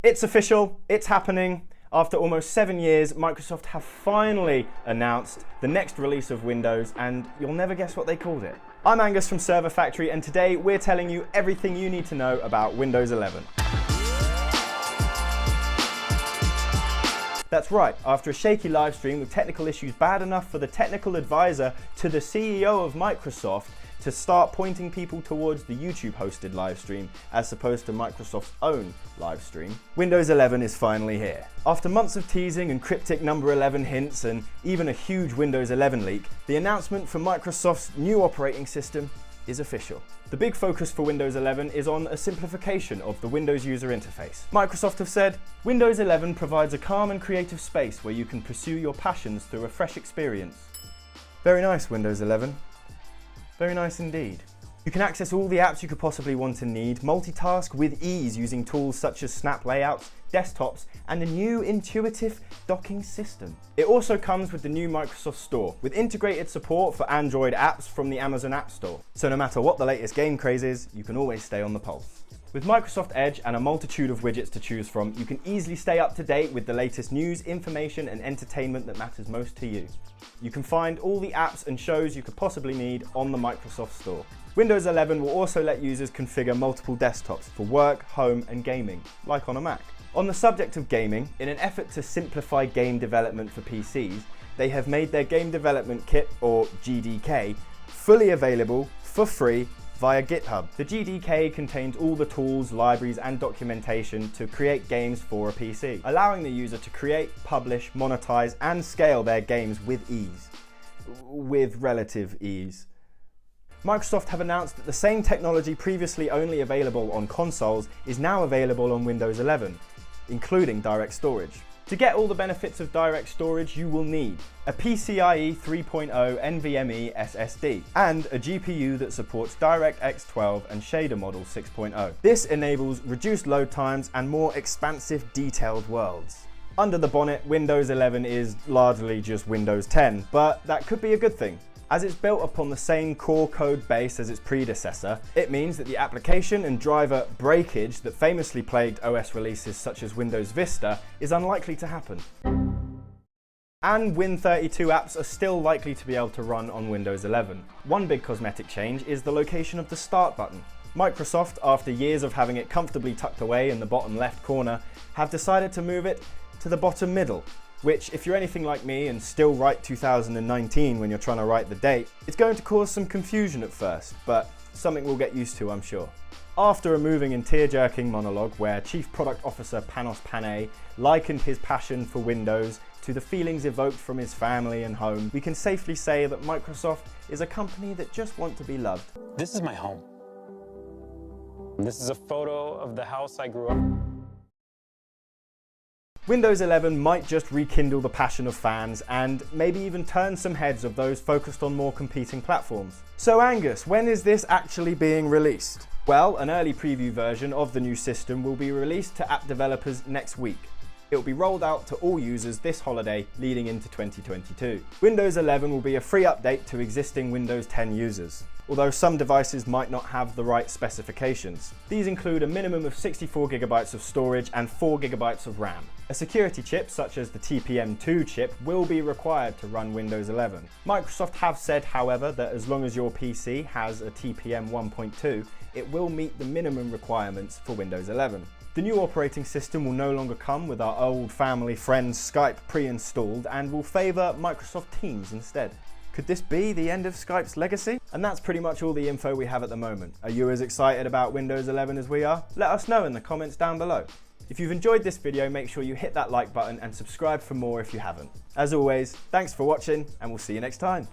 It's official, it's happening. After almost 7 years, Microsoft have finally announced the next release of Windows, and you'll never guess what they called it. I'm Angus from Server Factory, and today we're telling you everything you need to know about Windows 11. That's right, after a shaky live stream with technical issues bad enough for the technical advisor to the CEO of Microsoft to start pointing people towards the YouTube hosted live stream as opposed to Microsoft's own live stream, Windows 11 is finally here. After months of teasing and cryptic number 11 hints and even a huge Windows 11 leak, the announcement for Microsoft's new operating system is official. The big focus for Windows 11 is on a simplification of the Windows user interface. Microsoft have said, Windows 11 provides a calm and creative space where you can pursue your passions through a fresh experience. Very nice, Windows 11. Very nice indeed. You can access all the apps you could possibly want and need, multitask with ease using tools such as Snap Layouts, desktops, and a new intuitive docking system. It also comes with the new Microsoft Store, with integrated support for Android apps from the Amazon App Store. So no matter what the latest game craze is, you can always stay on the pulse. With Microsoft Edge and a multitude of widgets to choose from, you can easily stay up to date with the latest news, information, and entertainment that matters most to you. You can find all the apps and shows you could possibly need on the Microsoft Store. Windows 11 will also let users configure multiple desktops for work, home, and gaming, like on a Mac. On the subject of gaming, in an effort to simplify game development for PCs, they have made their Game Development Kit, or GDK, fully available for free via GitHub. The GDK contains all the tools, libraries, and documentation to create games for a PC, allowing the user to create, publish, monetize, and scale their games with ease. With relative ease. Microsoft have announced that the same technology previously only available on consoles is now available on Windows 11, including direct storage. To get all the benefits of direct storage, you will need a PCIe 3.0 NVMe SSD and a GPU that supports DirectX 12 and shader model 6.0. This enables reduced load times and more expansive, detailed worlds. Under the bonnet, Windows 11 is largely just Windows 10, but that could be a good thing. As it's built upon the same core code base as its predecessor, it means that the application and driver breakage that famously plagued OS releases such as Windows Vista is unlikely to happen. And Win32 apps are still likely to be able to run on Windows 11. One big cosmetic change is the location of the Start button. Microsoft, after years of having it comfortably tucked away in the bottom left corner, have decided to move it to the bottom middle, which, if you're anything like me and still write 2019 when you're trying to write the date, it's going to cause some confusion at first, but something we'll get used to, I'm sure. After a moving and tear-jerking monologue where Chief Product Officer Panos Panay likened his passion for Windows to the feelings evoked from his family and home, we can safely say that Microsoft is a company that just wants to be loved. This is my home. This is a photo of the house I grew up in. Windows 11 might just rekindle the passion of fans and maybe even turn some heads of those focused on more competing platforms. So Angus, when is this actually being released? Well, an early preview version of the new system will be released to app developers next week. It will be rolled out to all users this holiday leading into 2022. Windows 11 will be a free update to existing Windows 10 users, although some devices might not have the right specifications. These include a minimum of 64 GB of storage and 4 GB of RAM. A security chip such as the TPM2 chip will be required to run Windows 11. Microsoft have said, however, that as long as your PC has a TPM 1.2, it will meet the minimum requirements for Windows 11. The new operating system will no longer come with our old family friends Skype pre-installed and will favour Microsoft Teams instead. Could this be the end of Skype's legacy? And that's pretty much all the info we have at the moment. Are you as excited about Windows 11 as we are? Let us know in the comments down below. If you've enjoyed this video, make sure you hit that like button and subscribe for more if you haven't. As always, thanks for watching and we'll see you next time.